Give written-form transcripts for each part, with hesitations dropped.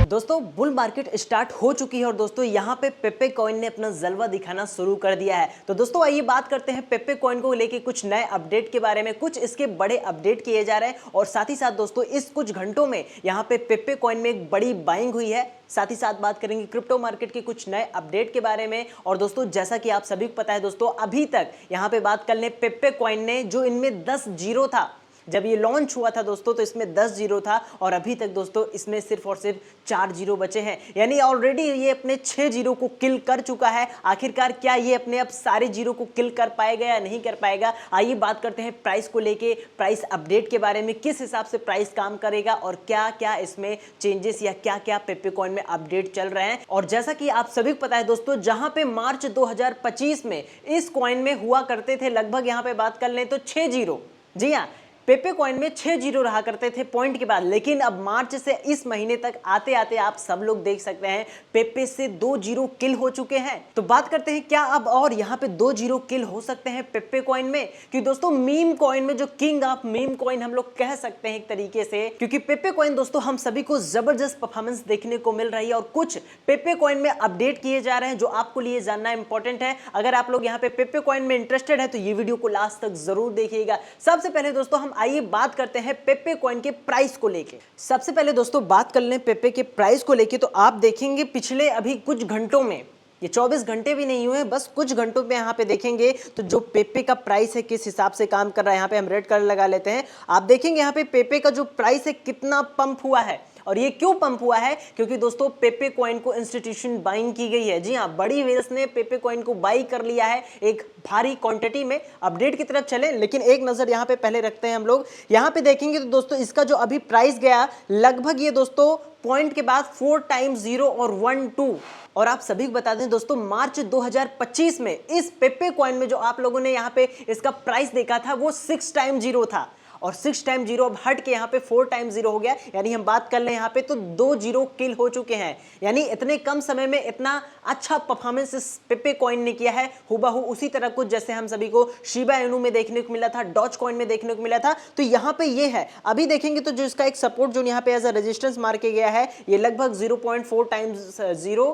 दोस्तों bull market start हो चुकी है और दोस्तों यहाँ पे पेप्पे कॉइन ने अपना जलवा दिखाना शुरू कर दिया है। तो दोस्तों आइए बात करते हैं पेप्पे कॉइन को लेके कुछ नए अपडेट के बारे में। कुछ इसके बड़े अपडेट किए जा रहे हैं और साथ ही साथ दोस्तों इस कुछ घंटों में यहाँ पे पेप्पे कॉइन में एक बड़ी बाइंग हुई है। साथ ही साथ बात करेंगे क्रिप्टो मार्केट के कुछ नए अपडेट के बारे में। और दोस्तों जैसा कि आप सभी को पता है दोस्तों, अभी तक यहाँ पे बात कर लें पेप्पे कॉइन ने जो इनमें 10 जीरो था, जब ये लॉन्च हुआ था दोस्तों तो इसमें 10 जीरो था और अभी तक दोस्तों इसमें सिर्फ और सिर्फ 4 जीरो बचे हैं। यानी ऑलरेडी ये अपने 6 जीरो को किल कर चुका है। आखिरकार क्या ये अपने अब सारे जीरो को किल कर पाएगा या नहीं कर पाएगा? आइए बात करते हैं प्राइस को लेके, प्राइस अपडेट के बारे में, किस हिसाब से प्राइस काम करेगा और क्या क्या इसमें चेंजेस या क्या क्या पेप्पे कॉइन में अपडेट चल रहे हैं। और जैसा कि आप सभी को पता है दोस्तों, जहां पे मार्च 2025 में इस कॉइन में हुआ करते थे लगभग, यहाँ पे बात कर लें तो 6 जीरो, जी हाँ, पेप्पे कॉइन में 6 जीरो रहा करते थे पॉइंट के बाद। लेकिन अब मार्च से इस महीने तक आते आते आप सब लोग देख सकते हैं पेप्पे से 2 जीरो किल हो चुके हैं। तो बात करते हैं क्या अब और यहाँ पे 2 जीरो किल हो सकते हैं पेप्पे कॉइन में? कि दोस्तों मीम कॉइन में जो किंग ऑफ मीम कॉइन हम लोग कह सकते हैं एक तरीके से, क्योंकि पेप्पे कॉइन दोस्तों हम सभी को जबरदस्त परफॉर्मेंस देखने को मिल रही है और कुछ पेप्पे कॉइन में अपडेट किए जा रहे हैं जो आपको लिए जानना इंपॉर्टेंट है। अगर आप लोग यहाँ पे पेप्पे कॉइन में इंटरेस्टेड है तो ये वीडियो को लास्ट तक जरूर देखिएगा। सबसे पहले दोस्तों हम आइए बात करते हैं पेप्पे कॉइन के प्राइस को लेके। सबसे पहले दोस्तों बात कर लें पेप्पे के प्राइस को लेके, तो आप देखेंगे पिछले अभी कुछ घंटों में, ये 24 घंटे भी नहीं हुए, बस कुछ घंटों पे यहाँ पे देखेंगे तो जो पेप्पे का प्राइस है किस हिसाब से काम कर रहा है। यहाँ पे हम रेड कलर लगा लेते हैं, आप देखेंगे यहाँ पे पेप्पे का जो प्राइस है कितना पंप हुआ है। और ये क्यों पंप हुआ है? क्योंकि दोस्तों पेप्पे कॉइन को इंस्टीट्यूशन बाइंग की गई है। जी हाँ, बड़ी वेल्स ने पेप्पे कॉइन को बाई कर लिया है एक भारी क्वांटिटी में। अपडेट की तरफ चले, लेकिन एक नजर यहाँ पे पहले रखते हैं हम लोग। यहाँ पे देखेंगे तो दोस्तों इसका जो अभी प्राइस गया लगभग, ये दोस्तों पॉइंट के बाद 4 टाइम्स 0 और 1 2। और आप सभी को बता दें दोस्तों, मार्च 2025 में इस पेप्पे कॉइन में जो आप लोगों ने यहाँ पे इसका प्राइस देखा था वो 6 टाइम 0 था और 6 टाइम 0 अब हट के यहाँ पे 4 टाइम 0 हो गया। यानी हम बात कर लें यहाँ पे तो 2 जीरो किल हो चुके हैं। यानी इतने कम समय में इतना अच्छा परफॉर्मेंस इस पेप्पे कॉइन ने किया है, हुबहू उसी तरह कुछ जैसे हम सभी को शिबा इनू में देखने को मिला था, डॉज कॉइन में देखने को मिला था। तो यहाँ पे ये है, अभी देखेंगे तो जो इसका एक सपोर्ट जो यहाँ पे एज अ रेजिस्टेंस मार के गया है, ये लगभग 0.4 टाइम्स 0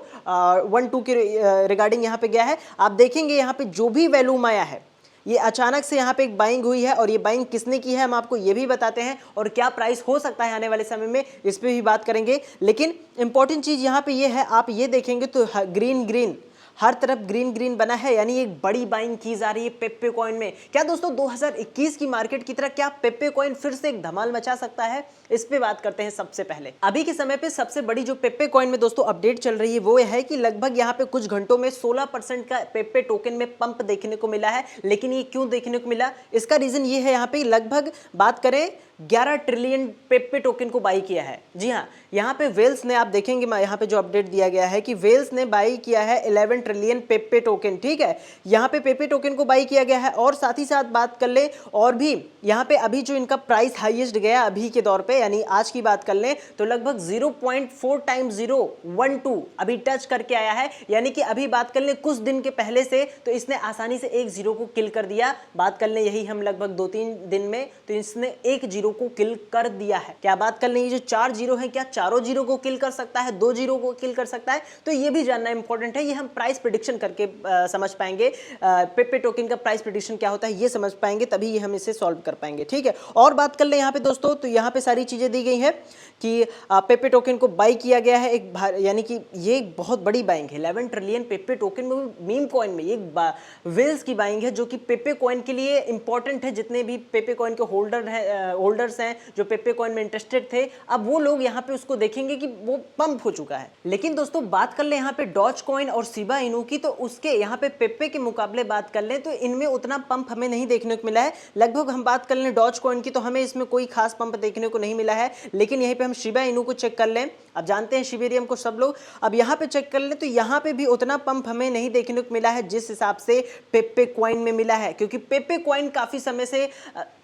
1 2 के रिगार्डिंग यहाँ पे गया है। आप देखेंगे यहाँ पे जो भी वैल्यूम आया है, ये अचानक से यहाँ पे एक बाइंग हुई है और ये बाइंग किसने की है हम आपको ये भी बताते हैं और क्या प्राइस हो सकता है आने वाले समय में, इस पे भी बात करेंगे। लेकिन इंपॉर्टेंट चीज यहाँ पे ये है, आप ये देखेंगे तो ग्रीन ग्रीन, हर तरफ ग्रीन ग्रीन बना है, यानी एक बड़ी बाइंग की जा रही है पेप्पे कॉइन में। क्या दोस्तों 2021 की मार्केट की तरह क्या पेप्पे कॉइन फिर से एक धमाल मचा सकता है? इस पे बात करते हैं। सबसे पहले अभी के समय पे सबसे बड़ी जो पेप्पे कॉइन में दोस्तों अपडेट चल रही है वो है कि लगभग यहाँ पे कुछ घंटों में 16% का पेप्पे टोकन में पंप देखने को मिला है। लेकिन ये क्यों देखने को मिला? इसका रीजन ये है, यहाँ पे लगभग बात करें 11 ट्रिलियन पेप्पे टोकन को बाई किया है। जी हाँ, यहाँ पे वेल्स ने, आप देखेंगे यहाँ पे जो अपडेट दिया गया है कि वेल्स ने बाई किया है 11 ट्रिलियन पेप्पे टोकन। ठीक है, यहाँ पे पेप्पे टोकन को बाई किया गया है। और साथ ही साथ बात कर ले और भी यहाँ पे अभी जो इनका प्राइस हाईएस्ट गया अभी के दौर पे, यानी आज की बात कर ले तो लगभग 0.4 टाइम्स 0 1 2 अभी टच करके आया है। यानी कि अभी बात कर ले कुछ दिन के पहले से तो इसने आसानी से 1 जीरो को किल कर दिया। बात कर ले यही हम लगभग 2-3 दिन में तो इसने 1 जीरो को किल कर दिया है। क्या बात कर लें, ये जो 4 जीरो है क्या चारों जीरो को किल कर सकता है, 2 जीरो को किल कर सकता है? तो ये भी जानना इंपॉर्टेंट है। ये हम प्राइस प्रेडिक्शन करके समझ पाएंगे, पेप्पे टोकन का प्राइस प्रेडिक्शन क्या होता है ये समझ पाएंगे, तभी ये हम इसे सॉल्व कर पाएंगे। ठीक है, और बात कर ले यहाँ पे दोस्तों, तो यहाँ पे सारी चीजें दी गई है कि पेप्पे टोकन को बाई किया गया है एक, यानी कि ये एक बहुत बड़ी बाइंग है। 11 ट्रिलियन पेप्पे टोकन में, मीम कॉइन में, ये वेल्स की बाइंग है जो कि पेप्पे कॉइन के लिए इंपॉर्टेंट है। जितने भी पेप्पे कॉइन के होल्डर्स हैं जो पेप्पे कॉइन में इंटरेस्टेड थे, अब वो लोग यहाँ पे उसको देखेंगे कि वो पंप हो चुका है। लेकिन दोस्तों बात कर ले यहाँ पे डॉज कॉइन और शिबा इनू की, तो उसके यहाँ पे पेप्पे के मुकाबले बात कर लें तो इनमें उतना पंप हमें नहीं देखने को मिला है। लगभग हम बात कर लें डॉज कॉइन की तो हमें इसमें कोई खास पंप देखने को नहीं मिला है। लेकिन यहीं पे हम शिबा इनू को चेक कर लें, अब जानते हैं शिबेरियम को सब लोग, अब यहाँ पे चेक कर लें तो यहाँ पे भी उतना पंप हमें नहीं देखने को मिला है जिस हिसाब से पेप्पे कॉइन में मिला है। क्योंकि पेप्पे कॉइन काफी समय से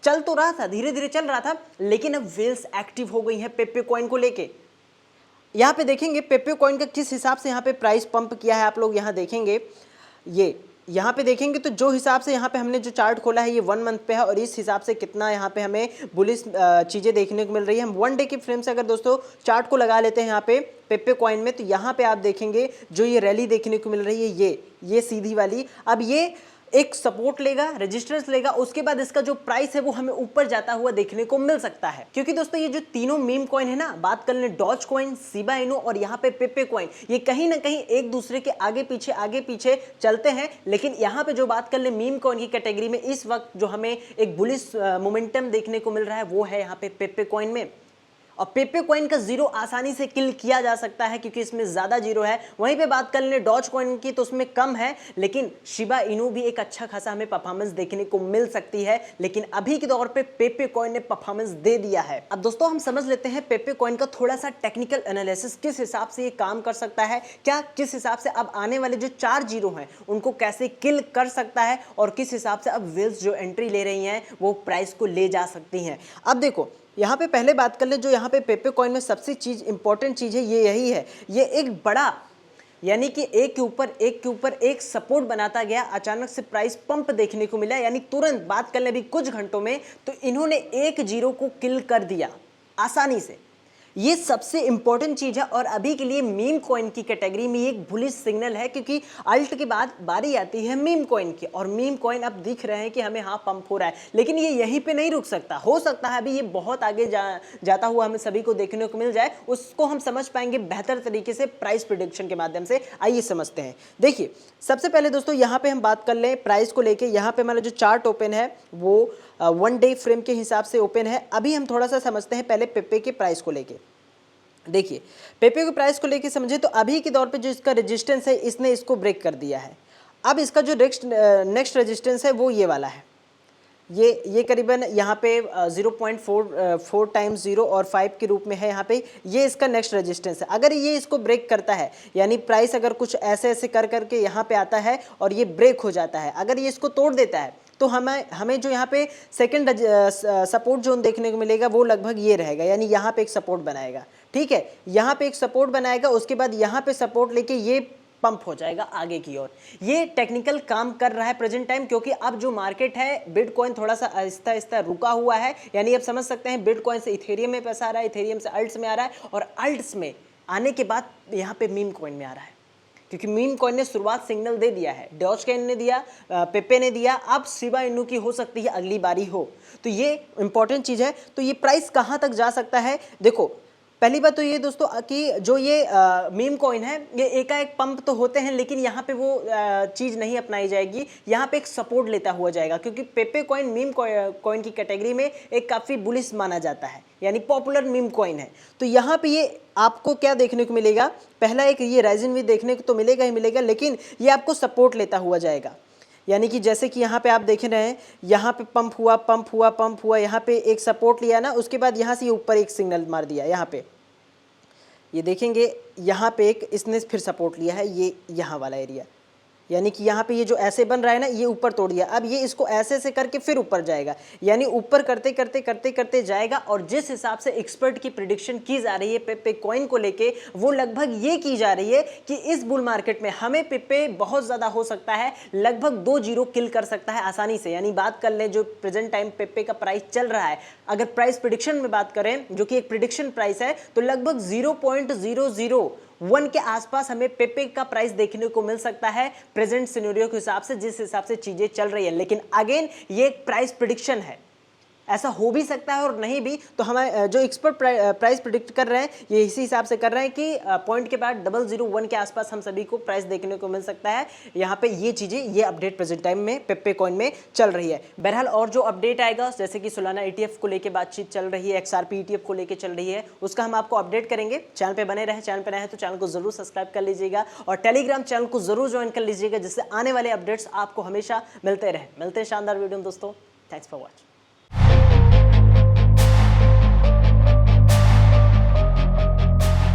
चल तो रहा था, धीरे धीरे चल रहा था, लेकिन अब वेल्स एक्टिव हो गई है पेप्पे कॉइन को लेके। यहाँ पे देखेंगे पेप्पे कॉइन का किस हिसाब से यहाँ पे प्राइस पंप किया है, आप लोग यहाँ देखेंगे ये यहाँ पे देखेंगे तो जो हिसाब से यहाँ पे हमने जो चार्ट खोला है ये 1 मंथ पे है और इस हिसाब से कितना यहाँ पे हमें बुलिश चीज़ें देखने को मिल रही है। हम 1 डे की फ्रेम से अगर दोस्तों चार्ट को लगा लेते हैं यहाँ पे पेप्पे कॉइन में, तो यहाँ पे आप देखेंगे जो ये रैली देखने को मिल रही है ये सीधी वाली, अब ये एक सपोर्ट लेगा, रेजिस्टेंस लेगा, उसके बाद इसका जो प्राइस है वो हमें ऊपर जाता हुआ देखने को मिल सकता है। क्योंकि दोस्तों ये जो तीनों मीम कॉइन है ना, बात कर लें डॉज कॉइन, शिबा इनू और यहाँ पे पेप्पे कॉइन, ये कहीं ना कहीं एक दूसरे के आगे पीछे चलते हैं। लेकिन यहाँ पे जो बात कर लें मीम कॉइन की कैटेगरी में, इस वक्त जो हमें एक बुलिश मोमेंटम देखने को मिल रहा है वो है यहाँ पे पेप्पे कॉइन में। और पेप्पे कॉइन का जीरो आसानी से किल किया जा सकता है क्योंकि इसमें ज़्यादा जीरो है। वहीं पे बात कर लें डॉज कॉइन की तो उसमें कम है, लेकिन शिबा इनू भी एक अच्छा खासा हमें परफॉर्मेंस देखने को मिल सकती है। लेकिन अभी के दौर पे पेप्पे कॉइन ने परफॉर्मेंस दे दिया है। अब दोस्तों हम समझ लेते हैं पेप्पे कॉइन का थोड़ा सा टेक्निकल एनालिसिस, किस हिसाब से ये काम कर सकता है, क्या किस हिसाब से अब आने वाले जो 4 जीरो हैं उनको कैसे किल कर सकता है और किस हिसाब से अब वेल्स जो एंट्री ले रही हैं वो प्राइस को ले जा सकती हैं। अब देखो यहाँ पे पहले बात कर ले, जो यहाँ पे पेप्पे कॉइन में सबसे इंपॉर्टेंट चीज़ है ये यही है, ये एक बड़ा यानी कि एक के ऊपर एक सपोर्ट बनाता गया, अचानक से प्राइस पंप देखने को मिला, यानी तुरंत बात कर ले अभी कुछ घंटों में तो इन्होंने 1 जीरो को किल कर दिया आसानी से। ये सबसे इंपॉर्टेंट चीज है और अभी के लिए मीम कॉइन की कैटेगरी में एक बुलिश सिग्नल है क्योंकि अल्ट के बाद बारी आती है मीम कॉइन की और मीम कॉइन अब दिख रहे हैं कि हमें हाँ पंप हो रहा है, लेकिन ये यहीं पे नहीं रुक सकता, हो सकता है अभी ये बहुत आगे जाता हुआ हमें सभी को देखने को मिल जाए। उसको हम समझ पाएंगे बेहतर तरीके से प्राइस प्रिडिक्शन के माध्यम से। आइए समझते हैं। देखिए सबसे पहले दोस्तों यहाँ पे हम बात कर लें प्राइस को लेके, यहाँ पे हमारा जो चार्ट ओपन है वो 1 डे फ्रेम के हिसाब से ओपन है। अभी हम थोड़ा सा समझते हैं पहले पेप्पे के प्राइस को लेके। देखिए पेप्पे के प्राइस को लेके समझे तो अभी के दौर पे जो इसका रेजिस्टेंस है इसने इसको ब्रेक कर दिया है। अब इसका जो नेक्स्ट रेजिस्टेंस है वो ये वाला है, ये करीबन यहाँ पे 0.4 टाइम्स 0 और 5 के रूप में है। यहाँ पे ये इसका नेक्स्ट रेजिस्टेंस है। अगर ये इसको ब्रेक करता है यानी प्राइस अगर कुछ ऐसे कर करके यहाँ पे आता है और ये ब्रेक हो जाता है, अगर ये इसको तोड़ देता है तो हमें जो यहाँ पे सेकंड सपोर्ट जोन देखने को मिलेगा वो लगभग ये रहेगा, यानी यहाँ पे एक सपोर्ट बनाएगा। ठीक है, यहाँ पे एक सपोर्ट बनाएगा, उसके बाद यहाँ पे सपोर्ट लेके ये पंप हो जाएगा आगे की ओर। ये टेक्निकल काम कर रहा है प्रेजेंट टाइम, क्योंकि अब जो मार्केट है बिटकॉइन थोड़ा सा आहिस्ता रुका हुआ है, यानी आप समझ सकते हैं बिटकॉइन से इथेरियम में पैसा आ रहा है, इथेरियम से अल्ट्स में आ रहा है और अल्ट्स में आने के बाद यहाँ पे मीम कॉइन में आ रहा है, क्योंकि मीम कॉइन ने शुरुआत सिग्नल दे दिया है, डॉज कॉइन ने दिया, पेप्पे ने दिया, अब शिबा इनू की हो सकती है अगली बारी हो। तो ये इंपॉर्टेंट चीज़ है। तो ये प्राइस कहाँ तक जा सकता है, देखो पहली बात तो ये दोस्तों कि जो ये मीम कॉइन है ये एकाएक पंप तो होते हैं, लेकिन यहाँ पे वो चीज़ नहीं अपनाई जाएगी, यहाँ पे एक सपोर्ट लेता हुआ जाएगा, क्योंकि पेप्पे कॉइन मीम कॉइन की कैटेगरी में एक काफ़ी बुलिश माना जाता है, यानी पॉपुलर मीम कॉइन है। तो यहाँ पे ये आपको क्या देखने को मिलेगा, पहला एक ये राइजिंग भी देखने को तो मिलेगा ही मिलेगा, लेकिन ये आपको सपोर्ट लेता हुआ जाएगा। यानी कि जैसे कि यहाँ पे आप देख रहे हैं, यहाँ पे पंप हुआ, यहाँ पे एक सपोर्ट लिया ना, उसके बाद यहाँ से ऊपर एक सिग्नल मार दिया, यहाँ पे ये देखेंगे, यहाँ पे एक इसने फिर सपोर्ट लिया है, ये यहाँ वाला एरिया, यानी कि यहाँ पे ये जो ऐसे बन रहा है ना, ये ऊपर तोड़ दिया, अब ये इसको ऐसे करके फिर ऊपर जाएगा, यानी ऊपर करते जाएगा। और जिस हिसाब से एक्सपर्ट की प्रिडिक्शन की जा रही है पेप्पे कॉइन को लेके, वो लगभग ये की जा रही है कि इस बुल मार्केट में हमें पेप्पे बहुत ज़्यादा हो सकता है, लगभग 2 जीरो किल कर सकता है आसानी से। यानी बात कर लें जो प्रेजेंट टाइम पेप्पे का प्राइस चल रहा है, अगर प्राइस प्रिडिक्शन में बात करें जो कि एक प्रिडिक्शन प्राइस है, तो लगभग 0.001 के आसपास हमें पेप्पे का प्राइस देखने को मिल सकता है प्रेजेंट सिनेरियो के हिसाब से, जिस हिसाब से चीजें चल रही है। लेकिन अगेन ये एक प्राइस प्रिडिक्शन है, ऐसा हो भी सकता है और नहीं भी। तो हमारे जो एक्सपर्ट प्राइस प्रिडिक्ट कर रहे हैं ये इसी हिसाब से कर रहे हैं कि पॉइंट के बाद 0.001 के आसपास हम सभी को प्राइस देखने को मिल सकता है। यहाँ पे ये चीज़ें, ये अपडेट प्रेजेंट टाइम में पेप्पे कॉइन में चल रही है। बहरहाल और जो अपडेट आएगा, जैसे कि सोलाना ETF को लेकर बातचीत चल रही है, XRP ETF को लेकर चल रही है, उसका हम आपको अपडेट करेंगे। चैनल पर बने रहे, चैनल पर नए हैं तो चैनल को जरूर सब्सक्राइब कर लीजिएगा और टेलीग्राम चैनल को जरूर ज्वाइन कर लीजिएगा, जिससे आने वाले अपडेट्स आपको हमेशा मिलते रहे। मिलते हैं शानदार वीडियो में दोस्तों, थैंक्स फॉर वॉचिंग।